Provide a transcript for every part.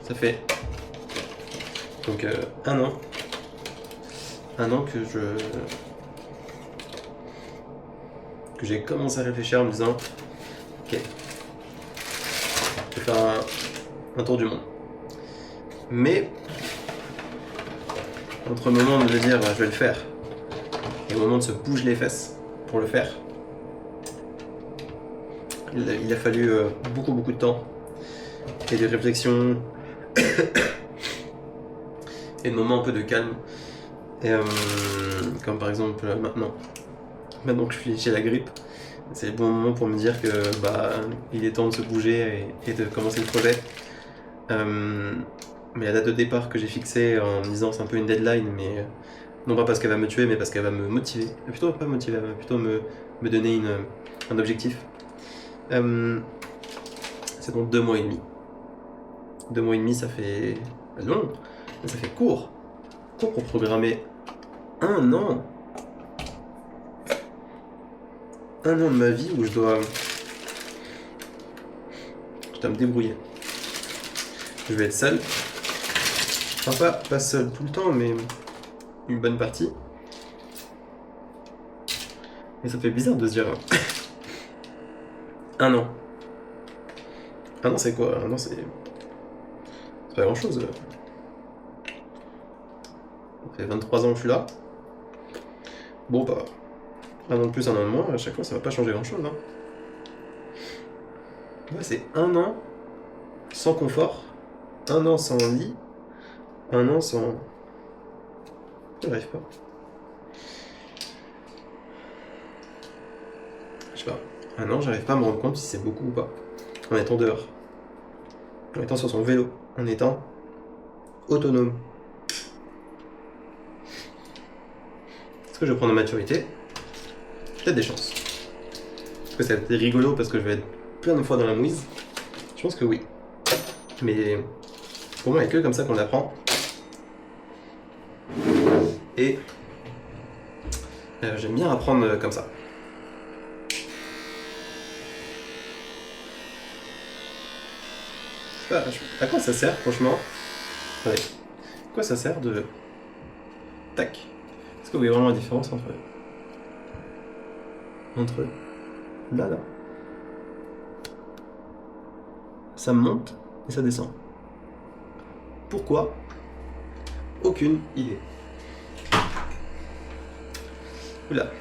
Ça fait donc 1 an. 1 an que j'ai commencé à réfléchir en me disant ok, je vais faire un tour du monde. Mais entre le moment de me dire je vais le faire et le moment de se bouger les fesses pour le faire, il a fallu beaucoup de temps et de réflexion et de moments un peu de calme. Et comme par exemple maintenant que j'ai la grippe, c'est le bon moment pour me dire que il est temps de se bouger et de commencer le projet. Mais la date de départ que j'ai fixée en me disant c'est un peu une deadline, mais non pas parce qu'elle va me tuer, mais parce qu'elle va me motiver. Plutôt pas motiver, elle va plutôt me donner un objectif. C'est donc 2 mois et demi. 2 mois et demi, ça fait long, mais ça fait court. Court pour programmer 1 an. 1 an de ma vie où je dois me débrouiller. Je vais être seul. Enfin, pas seul tout le temps, mais une bonne partie. Et ça fait bizarre de se dire 1 an. 1 an, c'est quoi? 1 an, c'est pas grand chose. Ça fait 23 ans que je suis là. Bon, 1 an de plus, 1 an de moins, à chaque fois, ça va pas changer grand chose. Hein. Ouais, c'est 1 an sans confort, 1 an sans lit, 1 an sans. J'arrive pas. Je sais pas. 1 an, j'arrive pas à me rendre compte si c'est beaucoup ou pas. En étant dehors. En étant sur son vélo. En étant autonome. Est-ce que je vais prendre en maturité? Peut-être des chances. Est-ce que ça va être rigolo parce que je vais être plein de fois dans la mouise? Je pense que oui. Mais pour moi, il n'y a que comme ça qu'on apprend. Et j'aime bien apprendre comme ça. Je sais pas, à quoi ça sert, franchement? Attendez. À quoi ça sert de. Tac. Est-ce que vous voyez vraiment la différence entre là, ça monte et ça descend. Pourquoi? Aucune idée. Oula.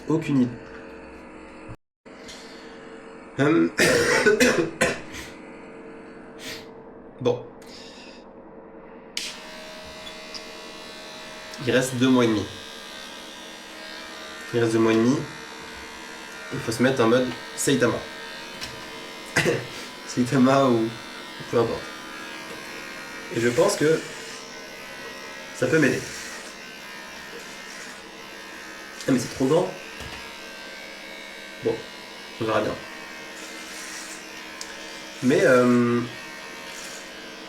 Aucune idée. Bon. Il reste 2 mois et demi. Il reste 2 mois et demi. Il faut se mettre en mode Saitama. Saitama ou peu importe. Et je pense que ça peut m'aider. Ah mais c'est trop grand. Bon, on verra bien. Mais ça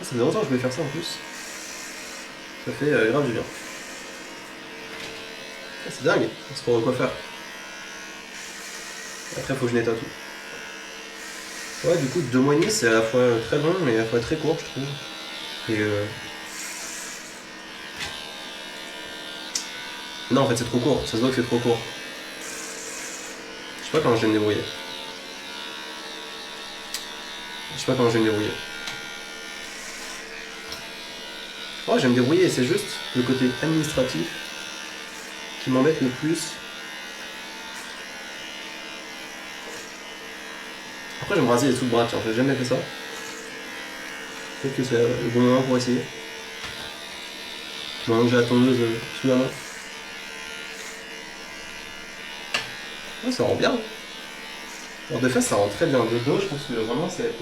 fait longtemps que je vais faire ça en plus. Ça fait grave du bien. Ah, c'est dingue, on se trouve quoi faire. Après faut que je nettoie tout. Ouais, du coup 2 mois et demi c'est à la fois très long et à la fois très court je trouve. Et non en fait c'est trop court, ça se voit que c'est trop court. Je sais pas comment je vais me débrouiller. Oh, je vais me débrouiller, c'est juste le côté administratif qui m'embête le plus. Après, je vais me raser les sous le bras, tiens, j'ai jamais fait ça. Peut-être que c'est le bon moment pour essayer. Maintenant que j'ai la tondeuse sous la main. Ouais, ça rend bien. Alors de face, ça rend très bien. De dos, je pense que vraiment, c'est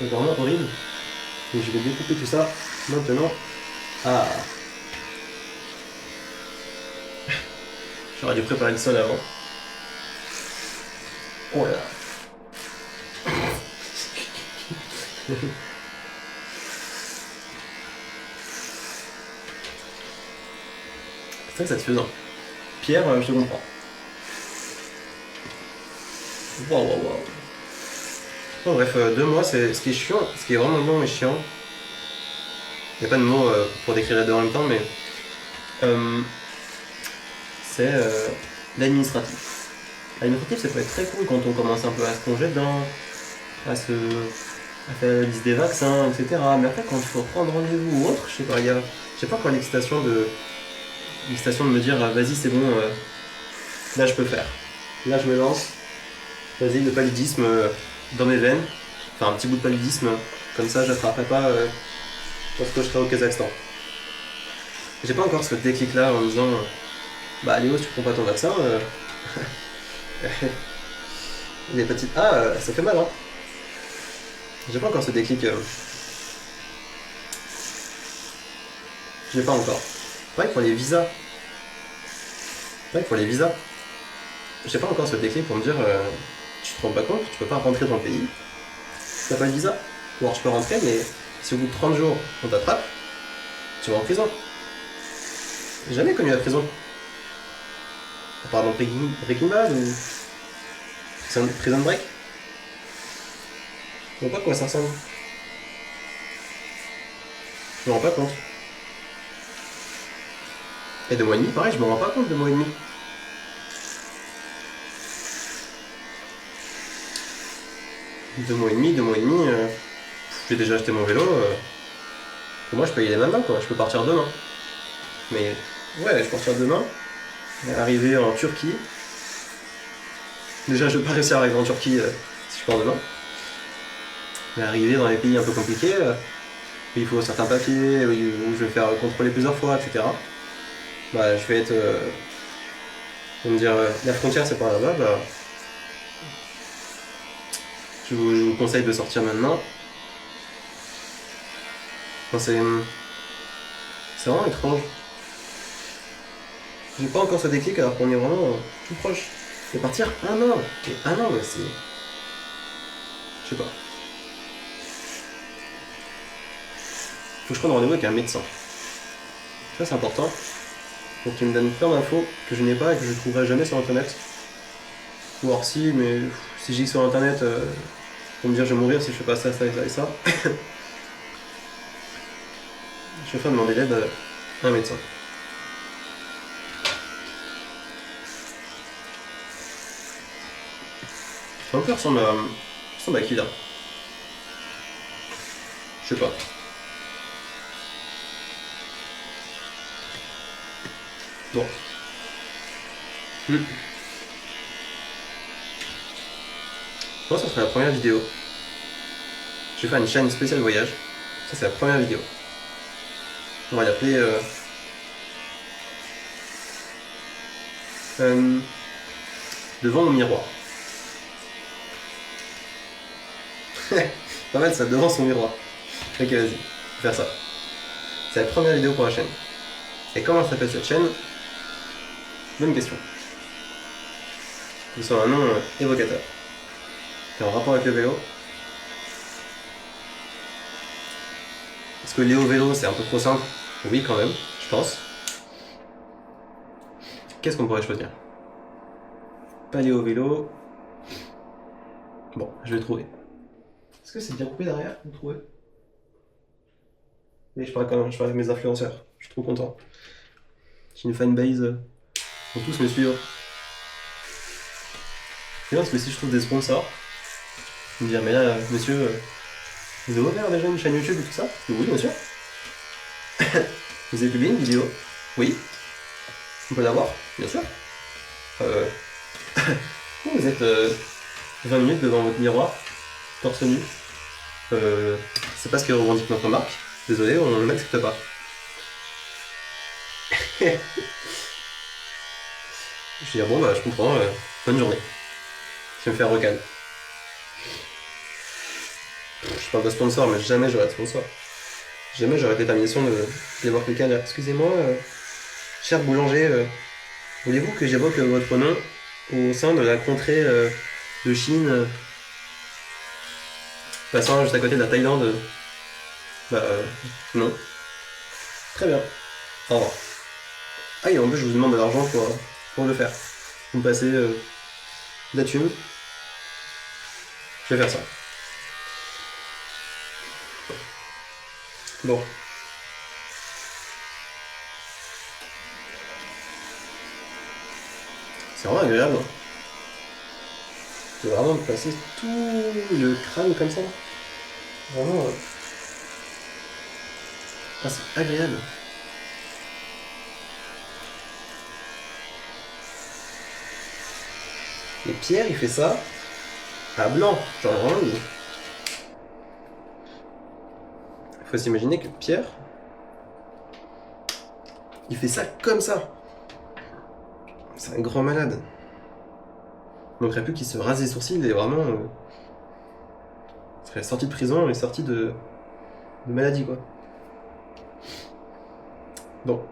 vraiment horrible. Et je vais découper tout ça maintenant. Ah. J'aurais dû préparer le sol avant. Oh là là. C'est très satisfaisant. Pierre, je te comprends. Waouh. Bon, bref, 2 mois, c'est ce qui est chiant, ce qui est vraiment long et chiant. Il n'y a pas de mots pour décrire les deux en même temps, mais c'est l'administratif. L'administratif, ça peut être très cool quand on commence un peu à se plonger dedans, à faire la liste des vaccins, etc. Mais après, quand il faut prendre rendez-vous ou autre, je sais pas, j'ai pas encore l'excitation de me dire vas-y, c'est bon, là je peux faire. Là je me lance, vas-y, le paludisme dans mes veines, enfin un petit bout de paludisme, comme ça j'attraperai pas lorsque je serai au Kazakhstan. J'ai pas encore ce déclic là en me disant bah Léo, si tu prends pas ton vaccin, les petites ça fait mal, hein. J'ai pas encore ce déclic. J'ai pas encore. Pareil pour les visas. J'ai pas encore ce déclic pour me dire tu te rends pas compte, tu peux pas rentrer dans le pays. T'as pas de visa. Ou alors tu peux rentrer, mais si au bout de 30 jours on t'attrape, tu vas en prison. J'ai jamais connu la prison. À part dans Breaking Bad ou Prison Break. Je vois pas à quoi ça ressemble. Je me rends pas compte. Et 2 mois et demi, pareil, je me rends pas compte de 2 mois et demi. 2 mois et demi, j'ai déjà acheté mon vélo. Pour moi, je peux y aller maintenant, quoi. Je peux partir demain. Mais ouais, je peux partir demain. Arriver en Turquie. Déjà, je vais pas réussir à arriver en Turquie si je pars demain. Mais arriver dans les pays un peu compliqués, où il faut certains papiers, où je vais faire contrôler plusieurs fois, etc. Bah, je vais être. On me dire, la frontière c'est par là-bas, bah. Je vous conseille de sortir maintenant. Enfin, c'est vraiment étrange. J'ai pas encore ce déclic alors qu'on est vraiment tout proche. Et partir un an. Et un an, mais c'est. Je sais pas. Faut que je prenne rendez-vous avec un médecin. Ça c'est important. Donc il me donne plein d'infos que je n'ai pas et que je trouverai jamais sur internet. Ou alors si, mais si j'ai sur internet, pour me dire je vais mourir si je fais pas ça, ça et ça et ça. Je vais faire demander l'aide à un médecin. Son cœur ressemble à qui là? Je sais pas. Bon. Moi, ça serait la première vidéo. Je vais faire une chaîne spéciale voyage. Ça, c'est la première vidéo. On va l'appeler. Devant mon miroir. Pas mal ça, devant son miroir. Ok, vas-y, on va faire ça. C'est la première vidéo pour la chaîne. Et comment s'appelle cette chaîne? Bonne question. Il faut un nom évocateur. Qui est en rapport avec le vélo. Est-ce que Léo Vélo c'est un peu trop simple? Oui, quand même, je pense. Qu'est-ce qu'on pourrait choisir? Pas Léo Vélo. Bon, je vais trouver. Est-ce que c'est bien coupé derrière? Vous trouvez? Et je parle quand même, je parle avec mes influenceurs. Je suis trop content. J'ai une fanbase. Ils vont tous me suivre. C'est bien parce que si je trouve des sponsors, ils me disent mais là, monsieur, vous avez ouvert déjà une chaîne YouTube et tout ça? Oui, bien sûr. Vous avez publié une vidéo? Oui. On peut la voir? Bien sûr. Vous êtes 20 minutes devant votre miroir, torse nu. C'est pas ce que revendique notre marque. Désolé, on n'accepte pas. Je vais dire bon bah je comprends, bonne journée. Je vais me faire recal. Je parle de sponsor, mais jamais j'aurais de sponsor. Jamais j'aurais détermination de voir quelqu'un dire excusez-moi, cher boulanger, voulez-vous que j'évoque votre nom au sein de la contrée de Chine, passant juste à côté de la Thaïlande? Bah non. Très bien. Au revoir. Ah et en plus je vous demande de l'argent pour le faire. Vous me passez de la thune. Je vais faire ça. Bon. C'est vraiment agréable. Hein. Tu peux vraiment te passer tout le crâne comme ça. Vraiment. Ah, c'est agréable. Et Pierre, il fait ça à blanc. Genre vraiment. Il faut s'imaginer que Pierre, il fait ça comme ça. C'est un grand malade. Il manquerait plus qu'il se rase les sourcils et vraiment. Il serait sorti de prison et sorti de maladie, quoi. Bon.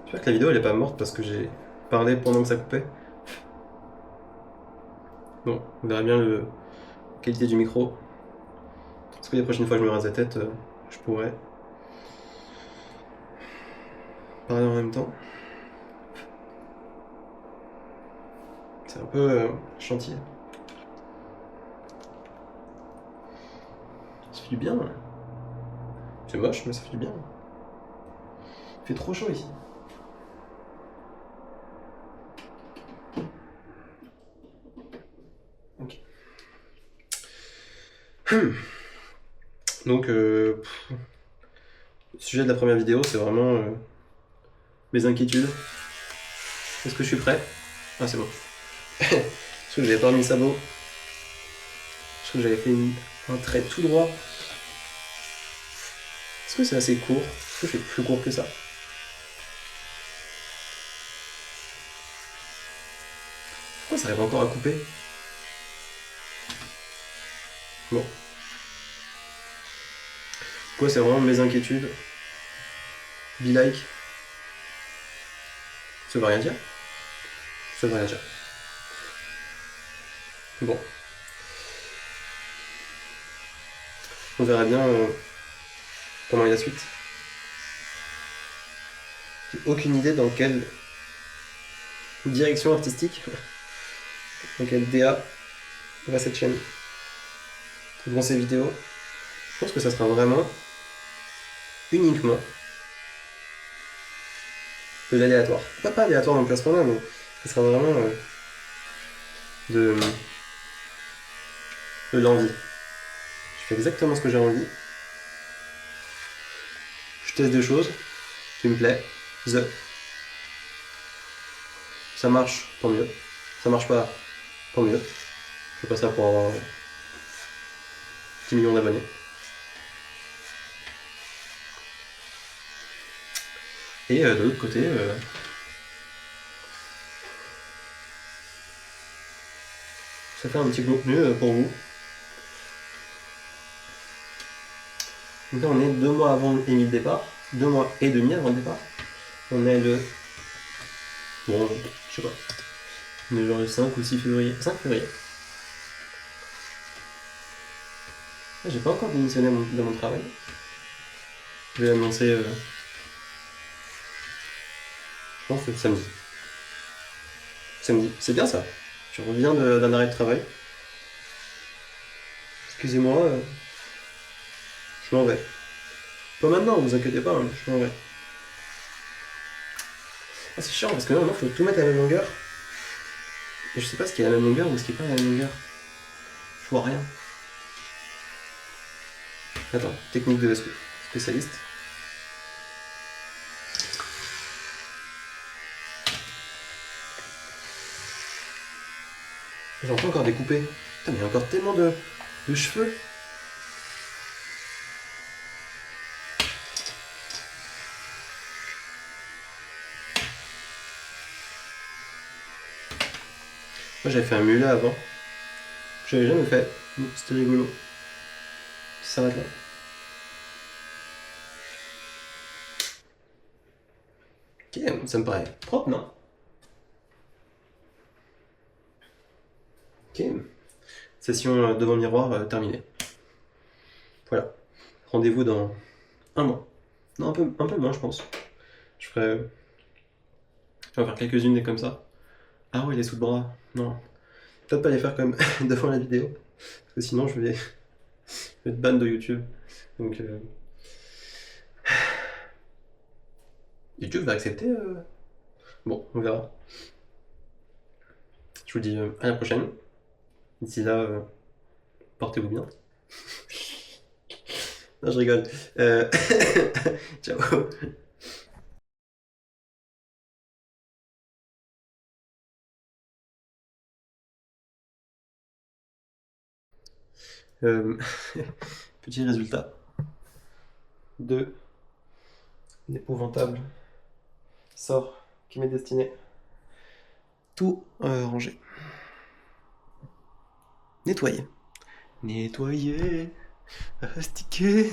J'espère que la vidéo elle est pas morte parce que j'ai parlé pendant que ça coupait. Bon, on verra bien la qualité du micro. Parce que les prochaines fois que je me rase la tête, je pourrais parler en même temps. C'est un peu chantier. Ça fait du bien. C'est moche, mais ça fait du bien. Il fait trop chaud ici. Ok. Donc, le sujet de la première vidéo, c'est vraiment mes inquiétudes. Est-ce que je suis prêt? Ah, c'est bon. Parce que j'avais pas remis le sabot. Je trouve que j'avais fait un trait tout droit. Est-ce que c'est assez court? Est-ce que je fais plus court que ça? Pourquoi ça arrive encore à couper? Bon. Quoi, c'est vraiment mes inquiétudes. Be like. Ça veut rien dire? Ça veut rien dire. Bon. On verra bien comment est la suite. J'ai aucune idée dans quelle direction artistique, dans quelle DA va cette chaîne. Dans ces vidéos, je pense que ça sera vraiment uniquement de l'aléatoire. Pas aléatoire dans le placement là, mais ça sera vraiment de l'envie. Je fais exactement ce que j'ai envie. Je teste des choses qui me plaisent. Ça marche, tant mieux. Ça marche pas, tant mieux. Je fais pas ça pour avoir 10 millions d'abonnés. Et de l'autre côté, ça fait un petit contenu pour vous. Donc là on est 2 mois avant le départ, 2 mois et demi avant le départ. On est le... Bon, je sais pas. On est genre le 5 ou 6 février. 5 février. J'ai pas encore démissionné de mon travail. Je vais l'annoncer, je pense que samedi. Samedi, c'est bien ça. Je reviens d'un arrêt de travail. Excusez-moi, je m'en vais. Pas maintenant, vous inquiétez pas, hein, je m'en vais. Ah, c'est chiant parce que là, il faut tout mettre à la même longueur. Et je sais pas ce qui est à la même longueur ou ce qui est pas à la même longueur. Je vois rien. Attends, technique de spécialiste. J'entends encore découper. Putain, mais il y a encore tellement de cheveux. Moi j'avais fait un mulet avant. J'avais jamais fait. C'était rigolo. Ça s'arrête là. Ok, ça me paraît propre, non? Ok. Session devant le miroir terminée. Voilà. Rendez-vous dans 1 mois. Non, un peu moins, je pense. Je ferai. Je vais en faire quelques-unes des comme ça. Ah ouais, les sous le bras. Non. Peut-être pas les faire comme devant la vidéo. Parce que sinon, je vais être ban de YouTube. Donc, YouTube va accepter Bon, on verra. Je vous dis à la prochaine. D'ici là, portez-vous bien. Non, je rigole. Ciao. Euh, Petit résultat de l'épouvantable sort qui m'est destiné. Tout rangé. Nettoyer. Nettoyer. Astiquer.